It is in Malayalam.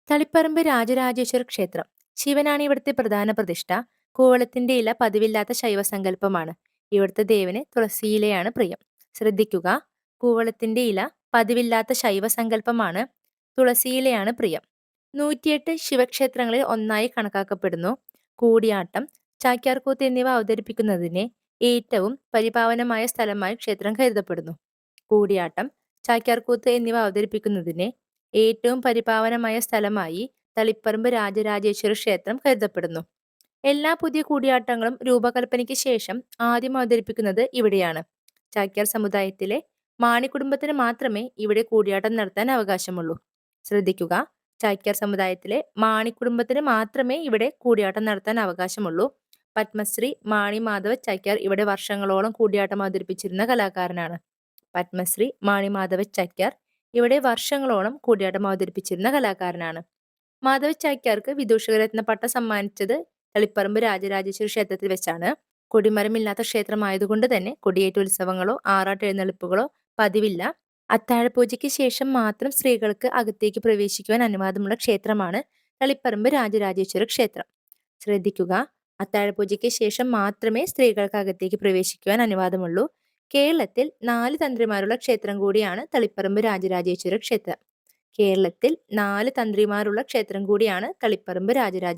തളിപ്പറമ്പ് രാജരാജേശ്വര ക്ഷേത്രം. ശിവനാണ് ഇവിടുത്തെ പ്രധാന പ്രതിഷ്ഠ. കൂവളത്തിന്റെ ഇല പതിവില്ലാത്ത ശൈവസങ്കല്പമാണ്. ഇവിടുത്തെ ദേവന് തുളസിയിലയാണ് പ്രിയം. ശ്രദ്ധിക്കുക, കൂവളത്തിന്റെ ഇല പതിവില്ലാത്ത ശൈവസങ്കല്പമാണ്. തുളസിയിലയാണ് പ്രിയം. 108 ശിവക്ഷേത്രങ്ങളിൽ ഒന്നായി കണക്കാക്കപ്പെടുന്നു. കൂടിയാട്ടം, ചാക്യാർകൂത്ത് എന്നിവ അവതരിപ്പിക്കുന്നതിന് ഏറ്റവും പരിപാവനമായ സ്ഥലമായി ക്ഷേത്രം കരുതപ്പെടുന്നു. കൂടിയാട്ടം, ചാക്യാർകൂത്ത് എന്നിവ അവതരിപ്പിക്കുന്നതിന് ഏറ്റവും പരിപാവനമായ സ്ഥലമായി തളിപ്പറമ്പ് രാജരാജേശ്വര ക്ഷേത്രം കരുതപ്പെടുന്നു. എല്ലാ പുതിയ കൂടിയാട്ടങ്ങളും രൂപകൽപ്പനയ്ക്ക് ശേഷം ആദ്യം അവതരിപ്പിക്കുന്നത് ഇവിടെയാണ്. ചാക്യാർ സമുദായത്തിലെ മാണി കുടുംബത്തിന് മാത്രമേ ഇവിടെ കൂടിയാട്ടം നടത്താൻ അവകാശമുള്ളൂ. ശ്രദ്ധിക്കുക, ചാക്യാർ സമുദായത്തിലെ മാണി കുടുംബത്തിന് മാത്രമേ ഇവിടെ കൂടിയാട്ടം നടത്താൻ അവകാശമുള്ളൂ. പത്മശ്രീ മാണി മാധവ ചാക്യാർ ഇവിടെ വർഷങ്ങളോളം കൂടിയാട്ടം അവതരിപ്പിച്ചിരുന്ന കലാകാരനാണ്. പത്മശ്രീ മാണി മാധവ ചാക്യാർ ഇവിടെ വർഷങ്ങളോളം കൂടിയാട്ടം അവതരിപ്പിച്ചിരുന്ന കലാകാരനാണ്. മാധവ ചാക്യാർക്ക് വിദൂഷകരത്ന പട്ടം സമ്മാനിച്ചത് തളിപ്പറമ്പ് രാജരാജേശ്വര ക്ഷേത്രത്തിൽ വെച്ചാണ്. കൊടിമരമില്ലാത്ത ക്ഷേത്രമായതുകൊണ്ട് തന്നെ കൊടിയേറ്റുത്സവങ്ങളോ ആറാട്ട് എഴുന്നള്ളിപ്പുകളോ പതിവില്ല. അത്താഴപൂജയ്ക്ക് ശേഷം മാത്രം സ്ത്രീകൾക്ക് അകത്തേക്ക് പ്രവേശിക്കുവാൻ അനുവാദമുള്ള ക്ഷേത്രമാണ് തളിപ്പറമ്പ് രാജരാജേശ്വര ക്ഷേത്രം. ശ്രദ്ധിക്കുക, അത്താഴപൂജയ്ക്ക് ശേഷം മാത്രമേ സ്ത്രീകൾക്ക് അകത്തേക്ക് പ്രവേശിക്കുവാൻ അനുവാദമുള്ളൂ. കേരളത്തിൽ 4 തന്ത്രിമാരുള്ള ക്ഷേത്രം കൂടിയാണ് തളിപ്പറമ്പ് രാജരാജേശ്വര ക്ഷേത്രം. കേരളത്തിൽ 4 തന്ത്രിമാരുള്ള ക്ഷേത്രം കൂടിയാണ് തളിപ്പറമ്പ് രാജരാജ